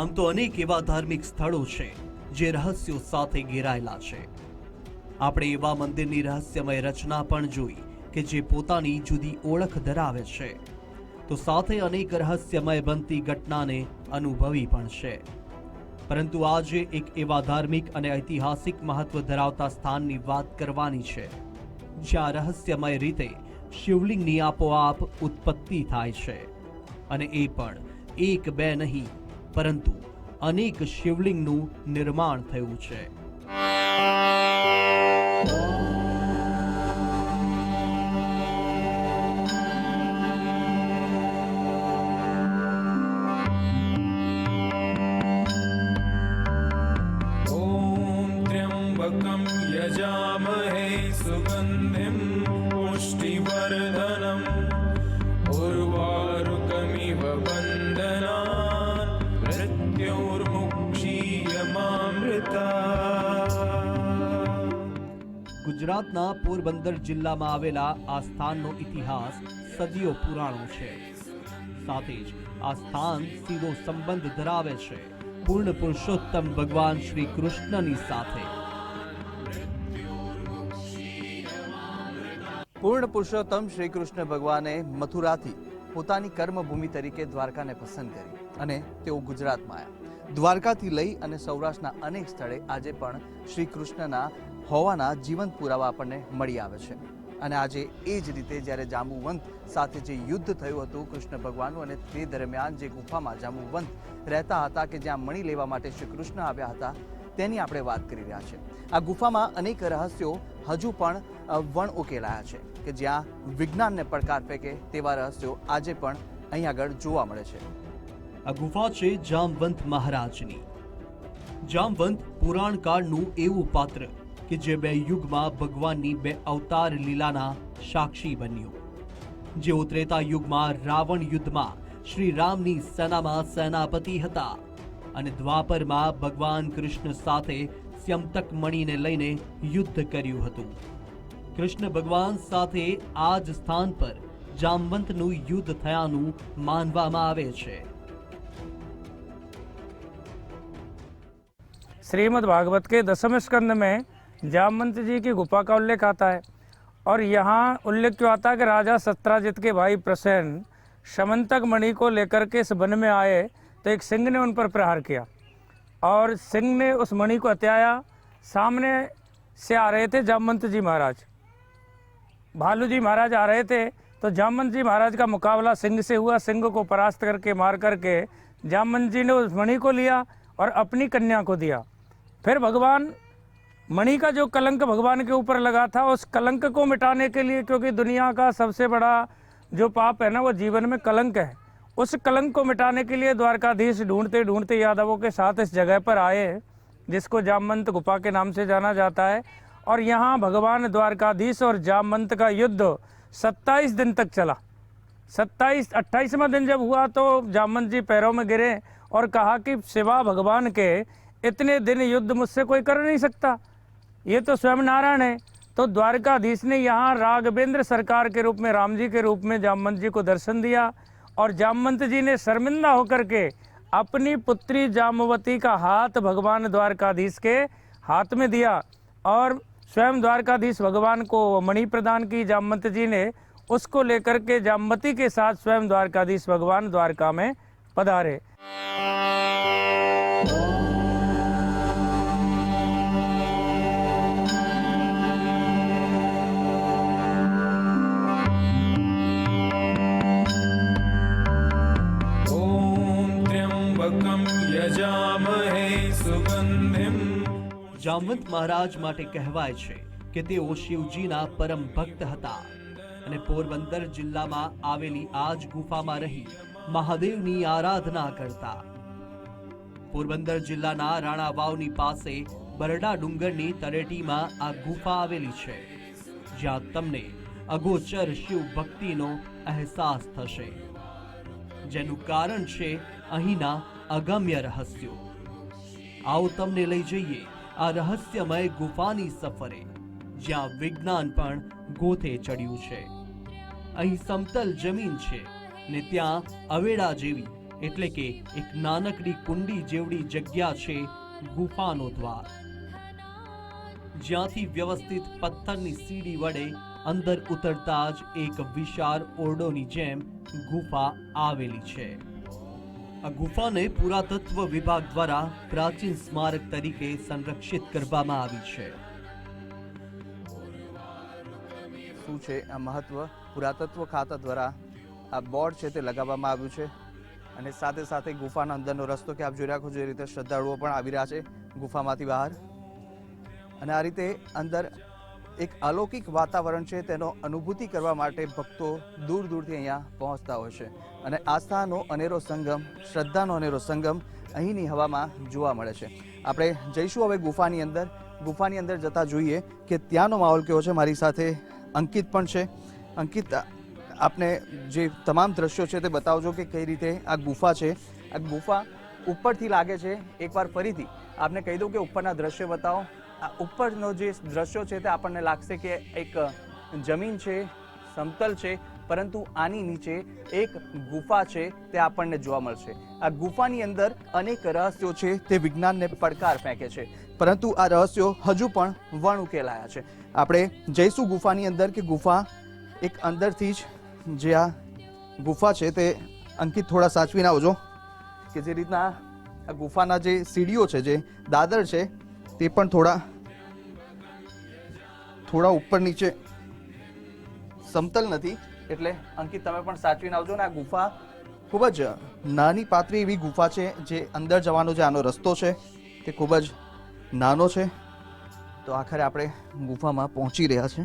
આમ તો અનેક એવા ધાર્મિક સ્થળો છે જે રહસ્યો સાથે ઘેરાયેલા છે। આપણે એવા મંદિરની રહસ્યમય રચના પણ જોઈ કે જે પોતાની જુદી ઓળખ ધરાવે છે, તો સાથે અનેક રહસ્યમય બનતી ઘટનાને અનુભવી પણ છે। પરંતુ આજે એક એવા ધાર્મિક અને ઐતિહાસિક મહત્વ ધરાવતા સ્થાનની વાત કરવાની છે જ્યાં રહસ્યમય રીતે શિવલિંગની આપોઆપ ઉત્પત્તિ થાય છે, અને એ પણ એક બે નહીં પરંતુ અનેક શિવલિંગનું નિર્માણ થયું છે। यजामहे सुगन्धिं पुष्टिवर्धनम् उर्वारुकमिव बन्धनान् मृत्योर्मुक्षीयमामृता। ગુજરાતના પોરબંદર જિલ્લામાં આવેલા આ સ્થાનનો ઇતિહાસ સદીઓ પુરાણો છે। સાથે જ આ સ્થાન સીધો સંબંધ ધરાવે છે પૂર્ણ પુરુષોત્તમ ભગવાન શ્રી કૃષ્ણની સાથે। પૂર્ણ પુરુષોત્તમ શ્રી કૃષ્ણ ભગવાને મથુરાથી પોતાની કર્મભૂમિ તરીકે દ્વારકાને પસંદ કરી અને તેઓ ગુજરાતમાં આવ્યા। દ્વારકાથી લઈ અને સૌરાષ્ટ્રના અનેક સ્થળે આજે પણ શ્રી કૃષ્ણના હોવાના જીવંત પુરાવા આપણને મળી આવે છે। અને આજે એ જ રીતે જ્યારે જાંબુવંત સાથે જે યુદ્ધ થયું હતું કૃષ્ણ ભગવાનનું, અને તે દરમિયાન જે ગુફામાં જાંબુવંત રહેતા હતા કે જ્યાં મણી લેવા માટે શ્રી કૃષ્ણ આવ્યા હતા, તેની આપણે વાત કરી રહ્યા છીએ। આ ગુફામાં અનેક રહસ્યો હજુ પણ વણ ઉકેલાયા છે કે જ્યાં વિજ્ઞાનને પડકાર ફેંકે તેવા રહસ્યો આજે પણ અહીં આગળ જોવા મળે છે। આ ગુફા છે જામવંત મહારાજની। જામવંત પુરાણ કાળનું એવું પાત્ર કે જે બે યુગમાં ભગવાનની બે અવતાર લીલાના સાક્ષી બન્યું। જેઓ ત્રેતા યુગમાં રાવણ યુદ્ધમાં શ્રી રામની સેનામાં સેનાપતિ હતા અને દ્વાપરમાં ભગવાન કૃષ્ણ સાથે સ્યંતક મણીને લઈને યુદ્ધ કર્યું હતું। કૃષ્ણ ભગવાન સાથે આ જ સ્થાન પર જામવંતનું યુદ્ધ થયાનું માનવામાં આવે છે। श्रीमद् भागवत के 10वें स्कंद में जामवंत जी की गुफा का उल्लेख आता है, और यहाँ उल्लेख क्यों आता है कि राजा सत्राजित के भाई प्रसेन समंतक मणि को लेकर के इस वन में आए तो एक सिंह ने उन पर प्रहार किया और सिंह ने उस मणि को हत्याया। सामने से आ रहे थे जामवंत जी महाराज, भालू जी महाराज आ रहे थे, तो जामवंत जी महाराज का मुकाबला सिंह से हुआ। सिंह को परास्त करके मार करके जामवंत जी ने उस मणि को लिया और अपनी कन्या को दिया। फिर भगवान मणि का जो कलंक भगवान के ऊपर लगा था, उस कलंक को मिटाने के लिए, क्योंकि दुनिया का सबसे बड़ा जो पाप है ना वो जीवन में कलंक है, उस कलंक को मिटाने के लिए द्वारकाधीश ढूंढते ढूंढते यादवों के साथ इस जगह पर आए जिसको जामवंत गुफा के नाम से जाना जाता है। और यहाँ भगवान द्वारकाधीश और जामवंत का युद्ध 27 दिन तक चला। 28वां दिन जब हुआ तो जामवंत जी पैरों में गिरे और कहा कि सिवा भगवान के इतने दिन युद्ध मुझसे कोई कर नहीं सकता, ये तो स्वयं नारायण है। तो द्वारकाधीश ने यहाँ राघवेंद्र सरकार के रूप में, राम जी के रूप में जामवंत जी को दर्शन दिया, और जामवंत जी ने शर्मिंदा होकर के अपनी पुत्री जामवती का हाथ भगवान द्वारकाधीश के हाथ में दिया, और स्वयं द्वारकाधीश भगवान को मणि प्रदान की। जामवंत जी ने उसको लेकर के जामवती के साथ स्वयं द्वारकाधीश भगवान द्वारका में पधारे। જામવંત મહારાજ માટે કહેવાય છે કે તેઓ શિવજીના પરમ ભક્ત હતા અને પોરબંદર જિલ્લામાં આવેલી આ જ ગુફામાં રહી મહાદેવની આરાધના કરતા। પોરબંદર જિલ્લાના રાણા વાવની પાસે બરડા ડુંગરની તળેટીમાં આ ગુફા આવેલી છે, જ્યાં તમને અગોચર શિવ ભક્તિનો અહેસાસ થશે, જેનું કારણ છે અહીંના અગમ્ય રહસ્યો। આવો તમને લઈ જઈએ આ રહસ્યમય ગુફાની સફરે, જ્યાં વિજ્ઞાન પણ ગોથે ચડ્યું છે। અહીં સમતલ જમીન છે ને ત્યાં અવેડા જેવી એટલે કે એક નાનકડી કુંડી જેવડી જગ્યા છે ગુફાનો દ્વાર, જ્યાંથી વ્યવસ્થિત પથ્થરની સીડી વડે અંદર ઉતરતા જ એક વિશાળ ઓરડોની જેમ ગુફા આવેલી છે. આ ગુફાને પુરાતત્વ વિભાગ દ્વારા પ્રાચીન સ્મારક તરીકે સંરક્ષિત કરવામાં આવી છે. શું છે આ મહત્વ? પુરાતત્વ ખાતા દ્વારા આ બોર્ડ છે તે લગાવવામાં આવ્યું છે અને સાથે સાથે ગુફાના અંદરનો રસ્તો કે આપ જોઈ રહ્યા છો જે રીતે શ્રદ્ધાળુઓ પણ આવી રહ્યા છે ગુફામાંથી બહાર, અને આ રીતે અંદર એક અલૌકિક વાતાવરણ છે તેનો અનુભૂતિ કરવા માટે ભક્તો દૂર દૂરથી અહીંયા પહોંચતા હોય છે અને આસ્થાનો અનેરો સંગમ, શ્રદ્ધાનો અનેરો સંગમ અહીંની હવામાં જોવા મળે છે. આપણે જઈશું હવે ગુફાની અંદર. ગુફાની અંદર જતાં જોઈએ કે ત્યાંનો માહોલ કેવો છે. મારી સાથે અંકિત પણ છે. અંકિત, આપને જે તમામ દ્રશ્યો છે તે બતાવજો કે કઈ રીતે આ ગુફા છે. આ ગુફા ઉપરથી લાગે છે. એકવાર ફરીથી આપને કહી દઉં કે ઉપરના દ્રશ્ય બતાવો. આ ઉપરનો જે દ્રશ્યો છે તે આપણને લાગશે કે એક જમીન છે, સમતલ છે, પરંતુ આની નીચે એક ગુફા છે તે આપણને જોવા મળશે. આ ગુફાની અંદર અનેક રહસ્યો છે તે વિજ્ઞાનને પડકાર ફેંકે છે, પરંતુ આ રહસ્યો હજુ પણ વણ ઉકેલાયા છે. આપણે જઈશું ગુફાની અંદર કે ગુફા એક અંદરથી જ જે આ ગુફા છે તે અંકિત થોડા સાચવીને આવજો કે જે રીતના આ ગુફાના જે સીડીઓ છે, જે દાદર છે તે પણ થોડા ઉપર નીચે સમતલ નથી, એટલે અંકિત તમે પણ સાચવીને આવજો. ને આ ગુફા ખૂબ જ નાની પાતળી એવી ગુફા છે. જે અંદર જવાનો જે આનો રસ્તો છે તે ખૂબ જ નાનો છે. તો આખરે આપણે ગુફામાં પહોંચી રહ્યા છે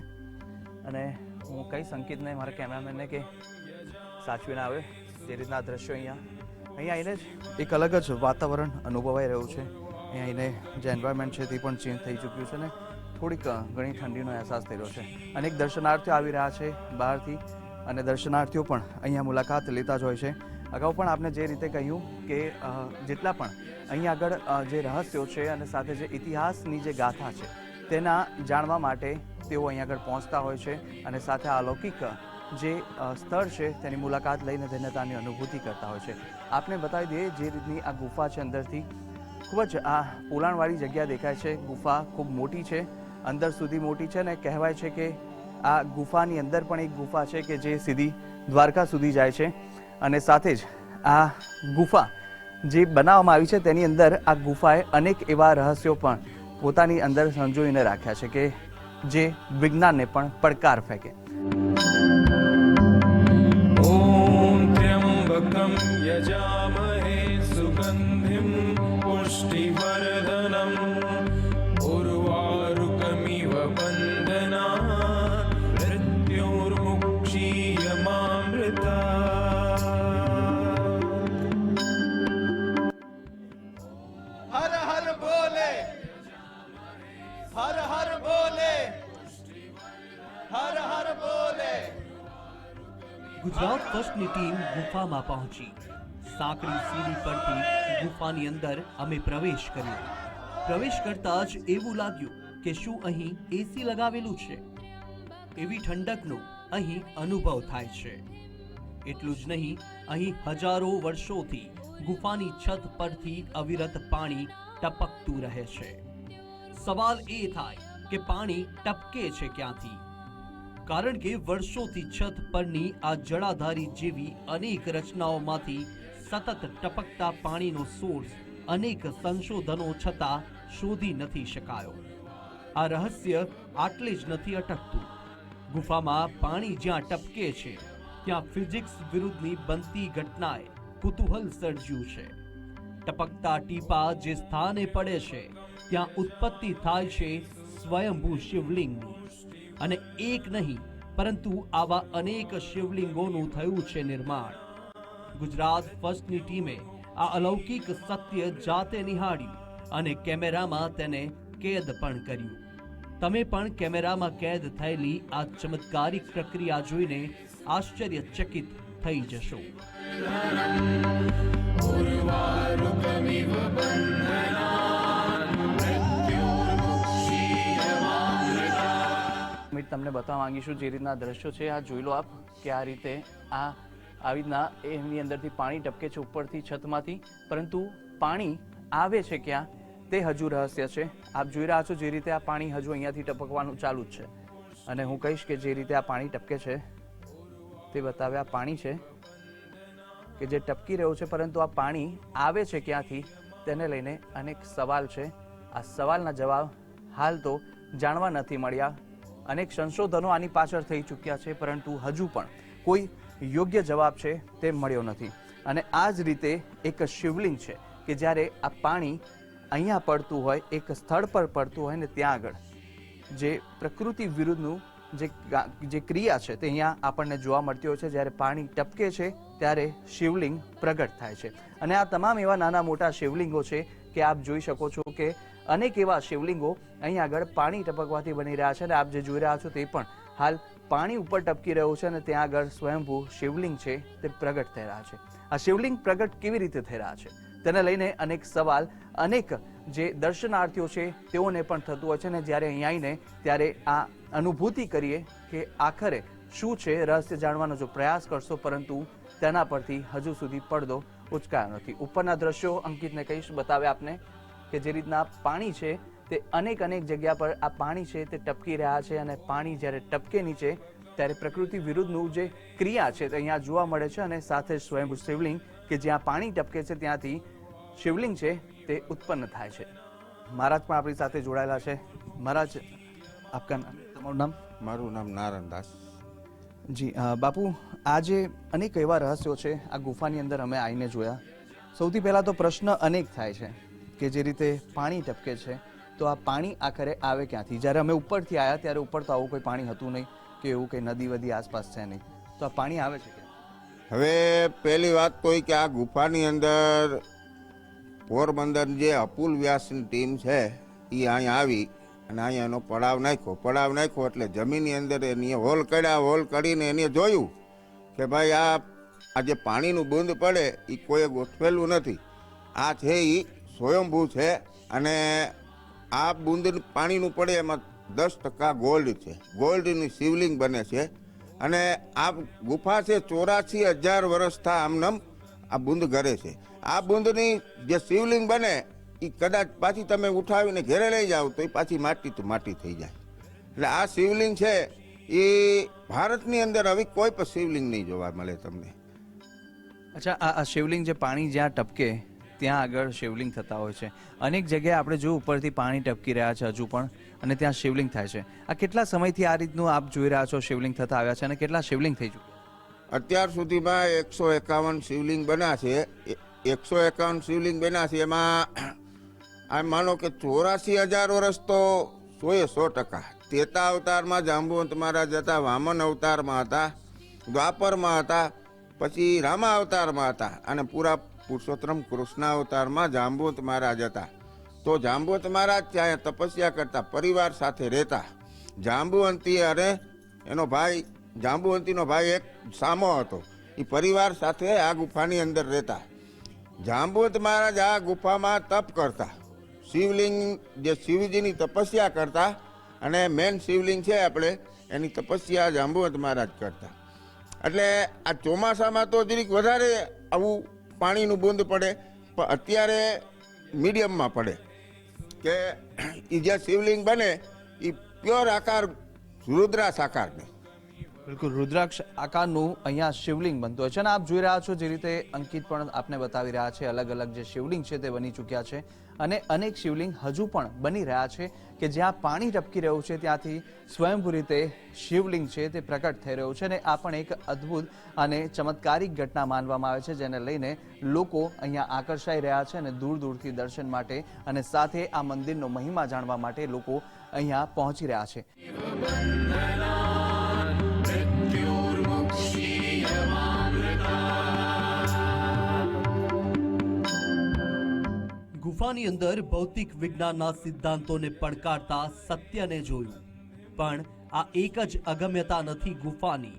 અને હું કહીશ અંકિતને, મારા કેમેરામેનને, કે સાચવીને આવે. જે રીતના દ્રશ્યો અહીંયા આવીને જ એક અલગ જ વાતાવરણ અનુભવાઈ રહ્યું છે. અહીંયા આવીને જે એન્વાયરમેન્ટ છે તે પણ ચેન્જ થઈ ચૂક્યું છે ને થોડીક ઘણી ઠંડીનો અહેસાસ થઈ રહ્યો છે. અનેક દર્શનાર્થીઓ આવી રહ્યા છે બહારથી અને દર્શનાર્થીઓ પણ અહીંયા મુલાકાત લેતા જ હોય છે. અગાઉ પણ આપને જે રીતે કહ્યું કે જેટલા પણ અહીં આગળ જે રહસ્યો છે અને સાથે જે ઇતિહાસની જે ગાથા છે તેના જાણવા માટે તેઓ અહીં આગળ પહોંચતા હોય છે અને સાથે આ અલૌકિક જે સ્થળ છે તેની મુલાકાત લઈને ધન્યતાની અનુભૂતિ કરતા હોય છે. આપને બતાવી દઈએ જે રીતની આ ગુફા છે, અંદરથી ખૂબ જ આ પોલાણવાળી જગ્યા દેખાય છે. ગુફા ખૂબ મોટી છે, અંદર સુધી મોટી છે, ને કહેવાય છે કે આ ગુફાની અંદર પણ એક ગુફા છે કે જે સીધી દ્વારકા સુધી જાય છે. અને સાથે જ આ ગુફા જે બનાવવામાં આવી છે તેની અંદર આ ગુફાએ અનેક એવા રહસ્યો પણ પોતાની અંદર સંજોઈને રાખ્યા છે કે જે વિજ્ઞાનને પણ પડકાર ફેંકે. ॐ त्र्यम्बकं यजामहे सुगन्धिं पुष्टिवर्धनम् उर्वारुकमिव बन्धनान् मृत्योर्मुक्षीयमामृता. હર હર બોલે, હર હર બોલે, હર હર બોલે. ગુજરાત ફર્સ્ટની ટીમ ગુફામાં પહોંચી. સાંકડી સીડી પરથી ગુફાની અંદર અમે પ્રવેશ કર્યો. પ્રવેશ કરતા જ એવું લાગ્યું કે શું અહીં એસી લગાવેલું છે. એવી ઠંડકનો અહીં અનુભવ થાય છે. એટલું જ નહીં, અહીં હજારો વર્ષોથી ગુફાની છત પરથી અવિરત પાણી ટપકતું રહે છે. સવાલ એ થાય કે પાણી ટપકે છે ક્યાંથી? કારણ કે વર્ષોથી છત પરની આ જળાધારી જેવી અનેક રચનાઓમાંથી સતત ટપકતા પાણીનો સોર્સ અનેક સંશોધનો છતાં શોધી નથી શકાયો. આ રહસ્ય આટલે જ નથી અટકતું. ગુફામાં પાણી જ્યાં ટપકે છે ત્યાં ફિઝિક્સ વિરુદ્ધની બનતી ઘટનાએ કુતૂહલ સર્જ્યું છે. ટપકતા ટીપા જે સ્થાને પડે છે ત્યાં ઉત્પત્તિ થાય છે સ્વયંભૂ શિવલિંગની. અને એક નહીં પરંતુ આવા અનેક શિવલિંગોનું થયું છે નિર્માણ. ગુજરાત ફર્સ્ટની ટીમે આ અલૌકિક સત્ય જાતે નિહાળ્યું અને કેમેરામાં તેને કેદ પણ કર્યું. તમે પણ કેમેરામાં કેદ થયેલી આ ચમત્કારિક પ્રક્રિયા જોઈને આશ્ચર્યચકિત થઈ જશો. તમને બતાવવા માંગીશું જે રીતના દ્રશ્યો છે આ જોઈ લો આપ કે આ રીતે આ આવી રીતના એની અંદરથી પાણી ટપકે છે ઉપરથી છતમાંથી, પરંતુ પાણી આવે છે ક્યાં તે હજુ રહસ્ય છે. આપ જોઈ રહ્યા છો જે રીતે આ પાણી હજુ અહીંયાથી ટપકવાનું ચાલુ જ છે, અને હું કહીશ કે જે રીતે આ પાણી ટપકે છે તે બતાવે. આ પાણી છે કે જે ટપકી રહ્યું છે, પરંતુ આ પાણી આવે છે ક્યાંથી તેને લઈને અનેક સવાલ છે. આ સવાલના જવાબ હાલ તો જાણવા નથી મળ્યા. અનેક સંશોધનો આની પાછળ થઈ ચૂક્યા છે, પરંતુ હજુ પણ કોઈ યોગ્ય જવાબ છે તે મળ્યો નથી. અને આ જ રીતે એક શિવલિંગ છે કે જ્યારે આ પાણી અહીંયા પડતું હોય, એક સ્થળ પર પડતું હોય ને ત્યાં આગળ જે પ્રકૃતિ વિરુદ્ધનું જે ક્રિયા છે તે અહીંયા આપણને જોવા મળતી હોય છે. જ્યારે પાણી ટપકે છે ત્યારે શિવલિંગ પ્રગટ થાય છે. અને આ તમામ એવા નાના મોટા શિવલિંગો છે કે આપ જોઈ શકો છો કે અનેક એવા શિવલિંગો અહીં આગળ પાણી ટપકવાથી બની રહ્યા છે. અને આપ જે જોઈ રહ્યા છો તે પણ હાલ પાણી ઉપર ટપકી રહ્યું છે, અને ત્યાં આગળ સ્વયંભૂ શિવલિંગ છે તે પ્રગટ થઈ રહ્યા છે. આ શિવલિંગ પ્રગટ કેવી રીતે થઈ રહ્યા છે તેને લઈને અનેક સવાલ અનેક જે દર્શનાર્થીઓ છે તેઓને પણ થતું હોય છે. અને જ્યારે અહીં આવીને ત્યારે આ અનુભૂતિ કરીએ કે આખરે શું છે, રહસ્ય જાણવાનો જો પ્રયાસ કરશો, પરંતુ તેના પરથી હજુ સુધી પડદો ઉચકાયો નથી. ઉપરના દ્રશ્યો અંકિતને કહીશ બતાવે આપને કે જે રીતના પાણી છે તે અનેક જગ્યા પર આ પાણી છે તે ટપકી રહ્યા છે. અને પાણી જ્યારે ટપકે નીચે ત્યારે પ્રકૃતિ વિરુદ્ધનું જે ક્રિયા છે તે અહીંયા જોવા મળે છે. અને સાથે જ સ્વયંભૂ શિવલિંગ કે જ્યાં પાણી ટપકે છે ત્યાંથી શિવલિંગ છે તે ઉત્પન્ન થાય છે. મહારાજ પણ આપણી સાથે જોડાયેલા છે. મહારાજ, આપકા નામ, તમારું નામ? મારું નામ નારાયણદાસ. જી બાપુ, આજે અનેક એવા રહસ્યો છે આ ગુફાની અંદર અમે આવીને જોયા. સૌથી પહેલા તો પ્રશ્ન અનેક થાય છે કે જે રીતે પાણી ટપકે છે તો આ પાણી આખરે આવે ક્યાંથી? જ્યારે અમે ઉપરથી આવ્યા ત્યારે ઉપર તો આવું કોઈ પાણી હતું નહીં કે એવું કંઈ નદી વદી આસપાસ છે નહીં, તો આ પાણી આવે છે ક્યાં? હવે પહેલી વાત તો એ કે આ ગુફાની અંદર પોરબંદર જે અપુલ વ્યાસની ટીમ છે એ અહીંયા આવી અને અહીંયા એનો પડાવ નાખ્યો એટલે જમીનની અંદર એની હોલ કર્યા. હોલ કરીને એને જોયું કે ભાઈ આ જે પાણીનું બૂંદ પડે એ કોઈએ ગોઠવેલું નથી, આ છે એ સ્વયંભૂ છે. અને આ બૂંદ પાણીનું પડે એમાં 10% ગોલ્ડ છે, ગોલ્ડની શિવલિંગ બને છે. અને આ ગુફા છે 84,000 વર્ષથી આમનામ આ બૂંદ ઘરે છે. આ બૂંદની જે શિવલિંગ બને એ કદાચ પાછી તમે ઉઠાવીને ઘેરે લઈ જાઓ તો એ પાછી માટી થઈ જાય. એટલે આ શિવલિંગ છે એ ભારતની અંદર હવે કોઈ પણ શિવલિંગ નહીં જોવા મળે તમને. અચ્છા, આ શિવલિંગ જે પાણી જ્યાં ટપકે ત્યાં આગળ શિવલિંગ થતા હોય છે. અનેક જગ્યાએ આપણે જો ઉપરથી પાણી ટપકી રહ્યા છે હજુ પણ, અને ત્યાં શિવલિંગ થાય છે. આ કેટલા સમયથી આ રીતનું આપ જોઈ રહ્યા છો શિવલિંગ થતા આવ્યા છે, અને કેટલા શિવલિંગ થઈ ચૂક્યા? અત્યાર સુધીમાં 151 શિવલિંગ બન્યા છે. 151 શિવલિંગ બન્યા છે. એમાં આમ માનો કે 84,000 વર્ષ તો 100%. ત્રેતા અવતારમાં જાંબુવંત મહારાજ હતા, વામન અવતારમાં હતા, દ્વાપરમાં હતા, પછી રામા અવતારમાં હતા, અને પૂરા પુરુષોત્તમ કૃષ્ણ અવતારમાં જાંબુવંત મહારાજ હતા. તો જાંબુવંત મહારાજ ત્યાં તપસ્યા કરતા, પરિવાર સાથે રહેતા. જાંબુવંતી અને એનો ભાઈ, જાંબુવંતીનો ભાઈ એક સામો હતો, એ પરિવાર સાથે આ ગુફાની અંદર રહેતા. જાંબુવંત મહારાજ આ ગુફામાં તપ કરતા, શિવલિંગ જે શિવજીની તપસ્યા કરતા. અને મેન શિવલિંગ છે આપણે એની તપસ્યા જાંબુવંત મહારાજ કરતા. એટલે આ ચોમાસામાં તો જરીક વધારે આવું પાણીનું બૂંદ પડે, પણ અત્યારે મીડિયમમાં પડે. કે એ જે શિવલિંગ બને એ પ્યોર આકાર રુદ્રાક્ષ આકારને. બિલકુલ રુદ્રાક્ષ આકારનું અહીંયા શિવલિંગ બનતું હોય છે. અને આપ જોઈ રહ્યા છો જે રીતે અંકિત પણ આપને બતાવી રહ્યા છે, અલગ અલગ જે શિવલિંગ છે તે બની ચૂક્યા છે. અને અનેક શિવલિંગ હજુ પણ બની રહ્યા છે કે જ્યાં પાણી ટપકી રહ્યું છે ત્યાંથી સ્વયંભૂ રીતે શિવલિંગ છે તે પ્રકટ થઈ રહ્યું છે. અને આ પણ એક અદ્ભુત અને ચમત્કારિક ઘટના માનવામાં આવે છે, જેને લઈને લોકો અહીંયા આકર્ષાઈ રહ્યા છે અને દૂર દૂરથી દર્શન માટે અને સાથે આ મંદિરનો મહિમા જાણવા માટે લોકો અહીંયા પહોંચી રહ્યા છે. ગુફાની અંદર ભૌતિક વિજ્ઞાનના સિદ્ધાંતોને પડકારતા સત્યને જોયું, પણ આ એક જ અગમ્યતા નથી ગુફાની,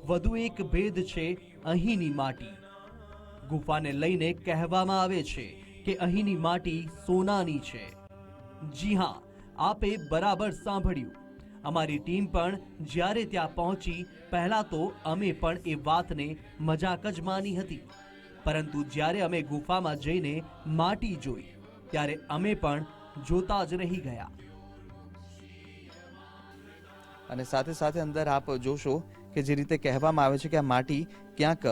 વધુ એક ભેદ છે અહીંની માટી. ગુફાને લઈને કહેવામાં આવે છે કે અહીંની માટી સોનાની છે. જી હા, આપે બરાબર સાંભળ્યું. અમારી ટીમ પણ જ્યારે ત્યાં પહોંચી પહેલા તો અમે પણ એ વાતને મજાક જ માની હતી, પરંતુ જ્યારે અમે ગુફામાં જઈને માટી જોઈ ત્યારે અમે પણ જોતા જ રહી ગયા. અને સાથે સાથે અંદર આપ જોશો કે જે રીતે કહેવામાં આવે છે કે આ માટી ક્યાંક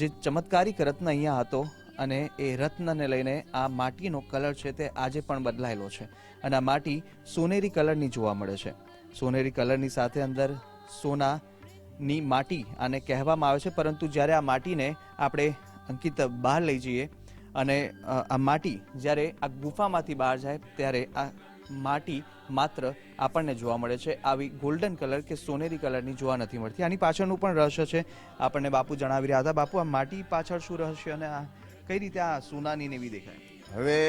જે ચમત્કારિક રત્ન અહીંયા હતો અને એ રત્નને લઈને આ માટીનો કલર છે તે આજે પણ બદલાયેલો છે અને આ માટી સોનેરી કલરની જોવા મળે છે. સોનેરી કલરની સાથે અંદર સોનાની માટી આને કહેવામાં આવે છે, પરંતુ જ્યારે આ માટીને આપણે અંકિત બહાર લઈ જઈએ અને આ માટી જ્યારે આ ગુફામાંથી બહાર જાય ત્યારે આ માટી માત્ર આપણને જોવા મળે છે આવી ગોલ્ડન કલર કે સોનેરી કલરની જોવા નથી મળતી. આની પાછળનું પણ રહસ્ય છે, આપણને બાપુ જણાવી રહ્યા હતા. બાપુ, આ માટી પાછળ શું રહસ્ય અને આ કઈ રીતે આ સોનાની ને એવી દેખાય? હવે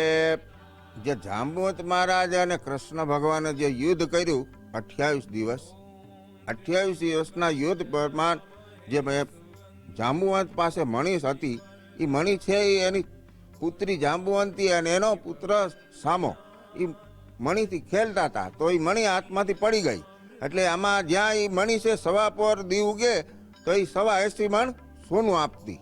જે જાંબુવંત મહારાજ અને કૃષ્ણ ભગવાને જે યુદ્ધ કર્યું 28 દિવસના યુદ્ધ દરમિયાન જે જાંબુવંત પાસે મણી હતી, એ મણી છે એ એની પુત્રી જાંબુવંતી અને એનો પુત્ર સામો એ મણીથી ખેલતા હતા, તો એ મણી હાથમાંથી પડી ગઈ. એટલે આમાં જ્યાં એ મણી છે સવા પોર દી ઉગે તો એ 80 મણ સોનું આપતી.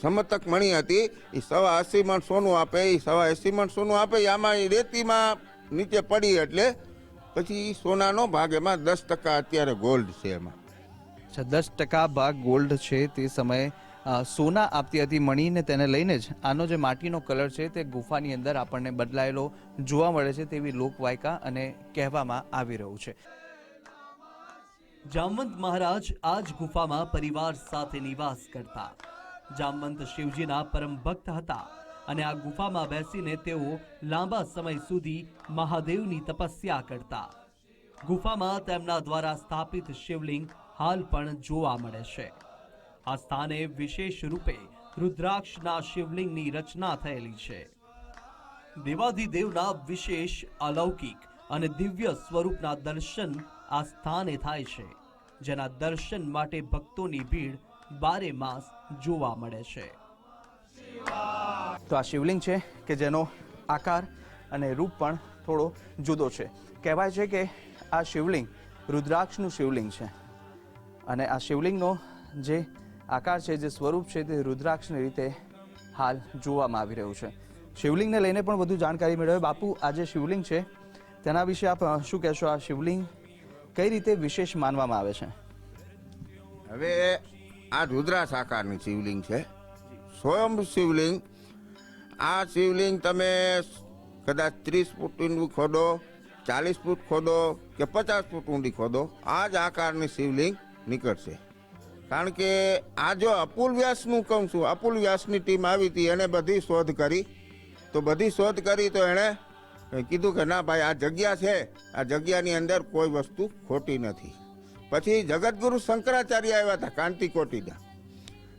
સમતક મણી હતી, એ 80 મણ સોનું આપે, એ 80 મણ સોનું આપે, આમાં એ રેતીમાં નીચે પડી એટલે પછી સોનાનો ભાગ એમાં 10% અત્યારે ગોલ્ડ છે એમાં. 10% ભાગ ગોલ્ડ છે. તે સમયે સોના આપતી હતી મણીને, તેને લઈને જ આનો જે માટીનો કલર છે તે ગુફાની અંદર આપણને બદલાયેલો જોવા મળે છે તેવી લોકવાયકા અને કહેવામાં આવી રહ્યું છે. જામવંત મહારાજ આ જ ગુફામાં પરિવાર સાથે નિવાસ કરતા. જામવંત શિવજીના પરમ ભક્ત હતા અને આ ગુફામાં બેસીને તેઓ લાંબા સમય સુધી મહાદેવની તપસ્યા કરતા. ગુફામાં તેમના દ્વારા સ્થાપિત શિવલિંગ હાલ પણ જોવા મળે છે. આ સ્થાને વિશેષ રૂપે રુદ્રાક્ષના શિવલિંગની રચના થયેલી છે. દેવાધિદેવના વિશેષ અલૌકિક અને દિવ્ય સ્વરૂપના દર્શન આ સ્થાને થાય છે, જેના દર્શન માટે ભક્તોની ભીડ 12 માસ જોવા મળે છે. તો આ શિવલિંગ છે કે જેનો આકાર અને રૂપ પણ થોડો જુદો છે. કહેવાય છે કે આ શિવલિંગ રુદ્રાક્ષનું શિવલિંગ છે અને આ શિવલિંગનો જે આકાર છે, જે સ્વરૂપ છે, તે રુદ્રાક્ષની રીતે હાલ જોવામાં આવી રહ્યું છે. શિવલિંગને લઈને પણ વધુ જાણકારી મેળવે. બાપુ, આ જે શિવલિંગ છે તેના વિશે આપ શું કહેશો? આ શિવલિંગ કઈ રીતે વિશેષ માનવામાં આવે છે? હવે આ રુદ્રાક્ષ આકારની શિવલિંગ છે, સ્વયં શિવલિંગ. આ શિવલિંગ તમે કદાચ 30 ફૂટ ઊંડી ખોદો, 40 ફૂટ ખોદો કે 50 ફૂટ ઊંડી ખોદો, આ જ આકારની શિવલિંગ નીકળશે. કારણ કે આ જો અપુલ વ્યાસનું કહું છું, અપુલ વ્યાસની ટીમ આવી હતી, એણે બધી શોધ કરી. તો એણે કીધું કે ના ભાઈ, આ જગ્યા છે, આ જગ્યાની અંદર કોઈ વસ્તુ ખોટી નથી. પછી જગતગુરુ શંકરાચાર્ય આવ્યા હતા, કાંતિકોટીના.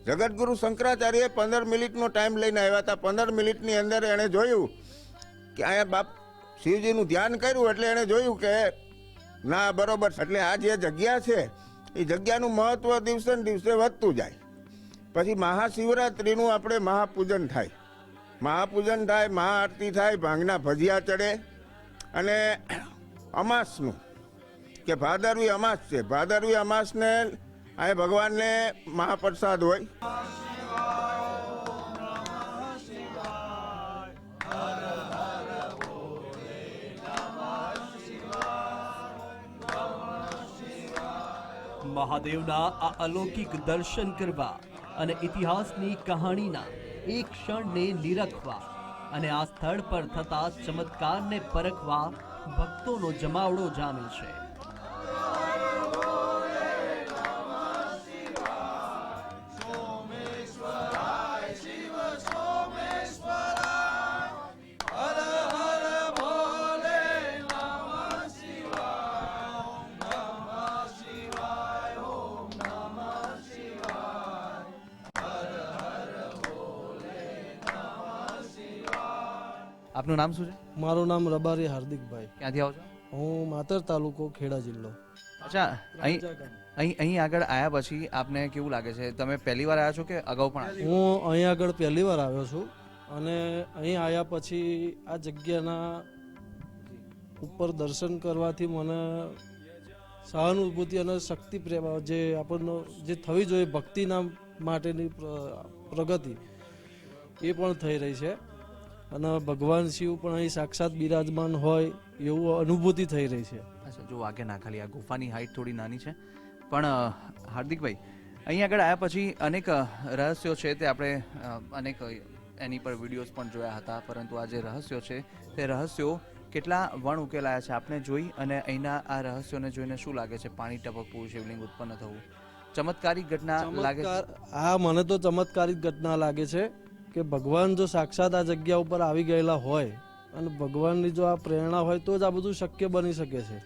જગતગુરુ શંકરાચાર્ય 15 મિનિટનો ટાઈમ લઈને આવ્યા હતા. 15 મિનિટની અંદર એણે જોયું કે અહીંયા બાપ શિવજીનું ધ્યાન કર્યું એટલે એણે જોયું કે ના બરોબર. એટલે આ જે જગ્યા છે એ જગ્યાનું મહત્વ દિવસે ને દિવસે વધતું જાય. પછી મહાશિવરાત્રિનું આપણે મહાપૂજન થાય, મહાઆરતી થાય, ભાંગના ભજીયા ચડે. અને અમાસનું કે ભાદરવી અમાસ છે, ભાદરવી અમાસને આ ભગવાનને મહાપ્રસાદ હોય. મહાદેવના આ અલૌકિક દર્શન કરવા અને ઇતિહાસની કહાણીના એક ક્ષણને નિરખવા અને આ સ્થળ પર થતા ચમત્કારને પરખવા ભક્તોનો જમાવડો જામે છે. આપનું નામ શું છે? મારું નામ રબારી હાર્દિકભાઈ. ક્યાંથી આવો છો? હું માતર તાલુકો, ખેડા જિલ્લો. અચ્છા, અહીં આગળ આવ્યા પછી આપને કેવું લાગે છે? તમે પહેલી વાર આવ્યા છો કે અગાઉ પણ આવ્યા? હું અહીં આગળ પહેલી વાર આવ્યો છું અને અહીં આવ્યા પછી આ જગ્યાના ઉપર દર્શન કરવાથી મને સહાનુભૂતિ અને શક્તિ પ્રેમ જે આપણને જે થવી જોઈએ ભક્તિના માટેની પ્રગતિ એ પણ થઈ રહી છે અને ભગવાન શિવ પણ અહીં સાક્ષાત બિરાજમાન હોય એવું અનુભૂતિ થઈ રહી છે. અચ્છા, જો આગે ના ખાલી આ ગુફાની હાઈટ થોડી નાની છે, પણ હાર્દિકભાઈ અહીં આગળ આવ્યા પછી અનેક રહસ્યો છે તે આપણે અનેક એની પર વિડીયોઝ પણ જોયા હતા, પરંતુ આ જે રહસ્યો છે તે રહસ્યો કેટલા વણ ઉકેલાયા છે આપને જોઈ, અને અહીંના આ રહસ્યોને જોઈને શું લાગે છે? પાણી ટપકવું, શિવલિંગ ઉત્પન્ન થવું, ચમત્કારિક ઘટના લાગે છે? હા, મને તો ચમત્કારિક ઘટના લાગે છે કે ભગવાન જો સાક્ષાત આ જગ્યા ઉપર આવી ગયેલા હોય અને ભગવાનની જો આ પ્રેરણા હોય તો જ આ બધું શક્ય બની શકે છે.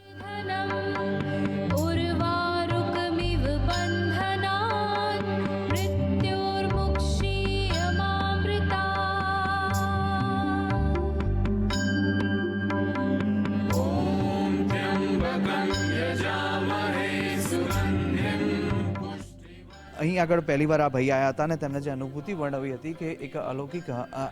उर्वारुकमिव बन्धनान् मृत्योर्मुक्षीयमामृतात् ॐ त्र्यम्बकं यजामहे सुगन्धिं અહીં આગળ પહેલી વાર આ ભાઈ આવ્યા હતા અને તેમને જે અનુભૂતિ વર્ણવી હતી કે એક અલૌકિક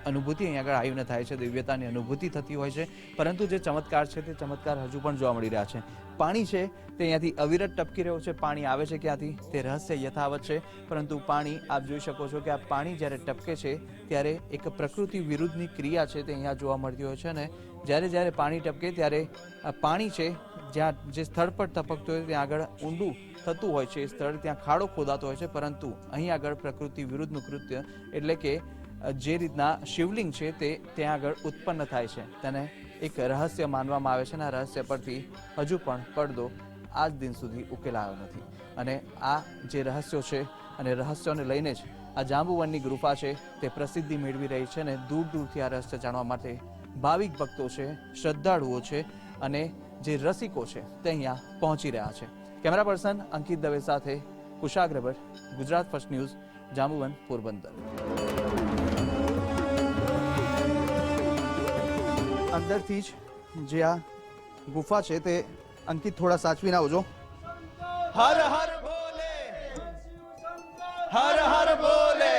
અનુભૂતિ અહીં આગળ આવીને થાય છે, દિવ્યતાની અનુભૂતિ થતી હોય છે, પરંતુ જે ચમત્કાર છે તે ચમત્કાર હજુ પણ જોવા મળી રહ્યા છે. પાણી છે તે અહીંયાથી અવિરત ટપકી રહ્યું છે, પાણી આવે છે ક્યાંથી તે રહસ્ય યથાવત છે, પરંતુ પાણી આપ જોઈ શકો છો કે આ પાણી જ્યારે ટપકે છે ત્યારે એક પ્રકૃતિ વિરુદ્ધની ક્રિયા છે તે અહીંયા જોવા મળતી હોય છે, અને જ્યારે પાણી ટપકે ત્યારે આ પાણી છે જ્યાં જે સ્થળ પર ટપકતું હોય ત્યાં આગળ ઊંડું થતું હોય છે, એ સ્થળ ત્યાં ખાડો ખોદાતો હોય છે, પરંતુ અહીં આગળ પ્રકૃતિ વિરુદ્ધનું કૃત્ય એટલે કે જે રીતના શિવલિંગ છે તે ત્યાં આગળ ઉત્પન્ન થાય છે તેને એક રહસ્ય માનવામાં આવે છે, અને આ રહસ્ય પરથી હજુ પણ પડદો આજ દિન સુધી ઉકેલાયો નથી. અને આ જે રહસ્યો છે અને રહસ્યોને લઈને જ આ જાંબુવનની ગુફા છે તે પ્રસિદ્ધિ મેળવી રહી છે, અને દૂર દૂરથી આ રહસ્ય જાણવા માટે ભાવિક ભક્તો છે, શ્રદ્ધાળુઓ છે અને જે રસિકો છે તે અહીંયા પહોંચી રહ્યા છે. કેમેરા પર્સન અંકિત દવે સાથે કુશાગ્ર ભટ્ટ, ગુજરાત ફર્સ્ટ ન્યૂઝ, જાંબુવન, પોરબંદર. અંદરથી જ જે આ ગુફા છે તે અંકિત થોડા સાચવીને આવજો. હર હર બોલે, હર હર બોલે.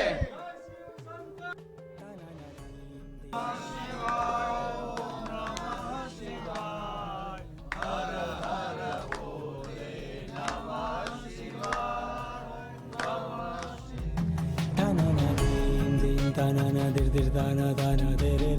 Ta na na din din ta na na dir dir da na da na de re